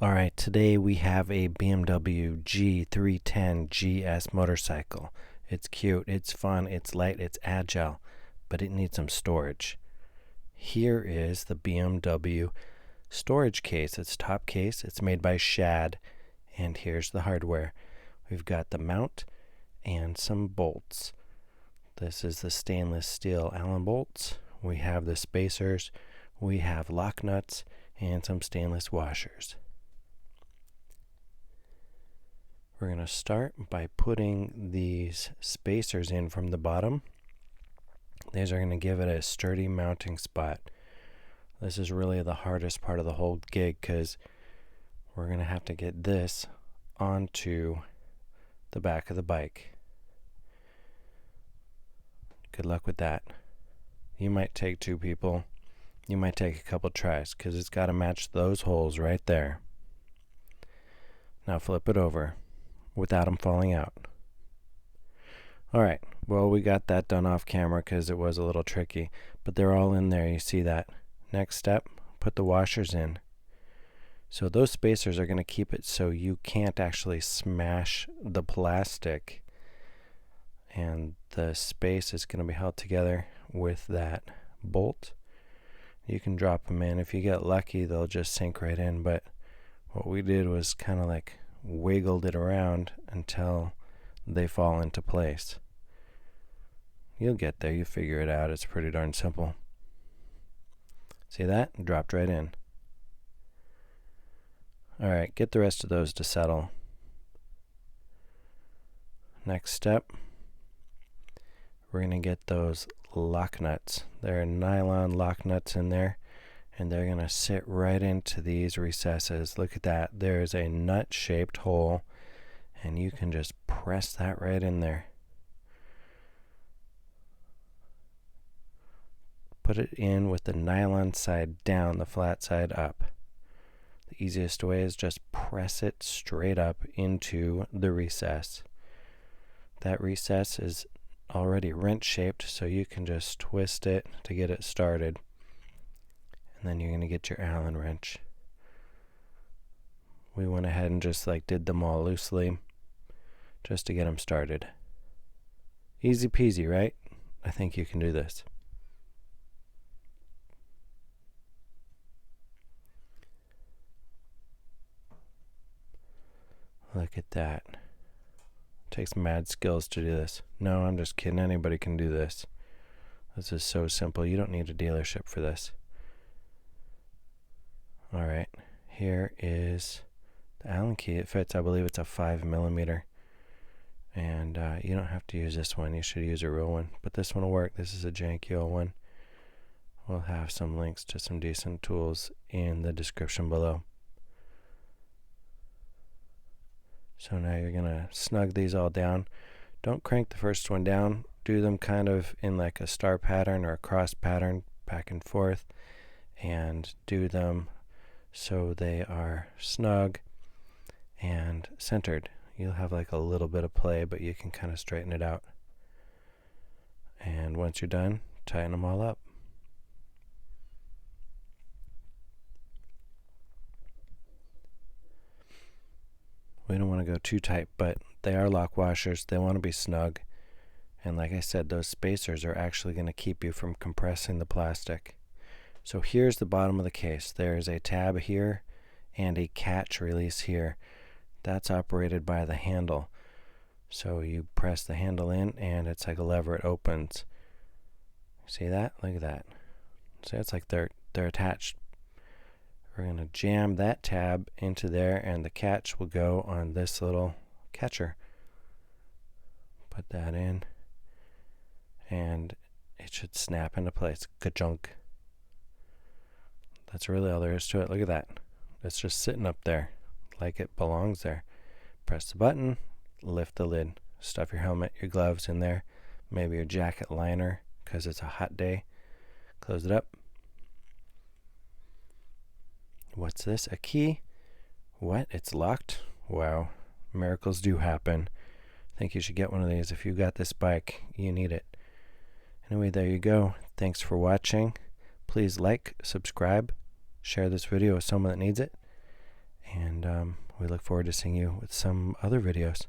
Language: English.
Alright, today we have a BMW G310GS motorcycle. It's cute, it's fun, it's light, it's agile, but it needs some storage. Here is the BMW storage case. It's top case, it's made by Shad, and here's the hardware. We've got the mount and some bolts. This is the stainless steel Allen bolts. We have the spacers, we have lock nuts, and some stainless washers. We're going to start by putting these spacers in from the bottom. These are going to give it a sturdy mounting spot. This is really the hardest part of the whole gig because we're going to have to get this onto the back of the bike. Good luck with that. You might take two people. You might take a couple tries because it's got to match those holes right there. Now flip it over without them falling out. Alright, well, we got that done off camera because it was a little tricky, but they're all in there. You see that? Next step, put the washers in. So those spacers are going to keep it so you can't actually smash the plastic, and the space is going to be held together with that bolt. You can drop them in. If you get lucky, they'll just sink right in, but what we did was kind of like wiggled it around until they fall into place. You'll get there. You figure it out. It's pretty darn simple. See that? Dropped right in. Alright, get the rest of those to settle. Next step, we're going to get those lock nuts. There are nylon lock nuts in there, and they're going to sit right into these recesses. Look at that. There's a nut-shaped hole, and you can just press that right in there. Put it in with the nylon side down, the flat side up. The easiest way is just press it straight up into the recess. That recess is already wrench-shaped, so you can just twist it to get it started. And then you're going to get your Allen wrench. We went ahead and just did them all loosely just to get them started. Easy peasy, right? I think you can do this. Look at that. Takes mad skills to do this. No, I'm just kidding. Anybody can do this. This is so simple. You don't need a dealership for this. Alright, here is the Allen key. It fits, I believe it's a 5mm. And you don't have to use this one. You should use a real one. But this one will work. This is a janky old one. We'll have some links to some decent tools in the description below. So now you're going to snug these all down. Don't crank the first one down. Do them kind of in like a star pattern or a cross pattern, back and forth. And do them so they are snug and centered. You'll have like a little bit of play, but you can kind of straighten it out. And once you're done, tighten them all up. We don't want to go too tight, but they are lock washers. They want to be snug. And like I said, those spacers are actually going to keep you from compressing the plastic. So here's the bottom of the case. There's a tab here and a catch release here. That's operated by the handle. So you press the handle in and it's like a lever. It opens. See that? Look at that. See, it's like they're attached. We're going to jam that tab into there, and the catch will go on this little catcher. Put that in, and it should snap into place. Ka-chunk. That's really all there is to it. Look at that. It's just sitting up there like it belongs there. Press the button, lift the lid, stuff your helmet, your gloves in there, maybe your jacket liner because it's a hot day. Close it up. What's this? A key? What? It's locked? Wow. Miracles do happen. I think you should get one of these. If you got this bike, you need it. Anyway, there you go. Thanks for watching. Please like, subscribe, share this video with someone that needs it. And and we look forward to seeing you with some other videos.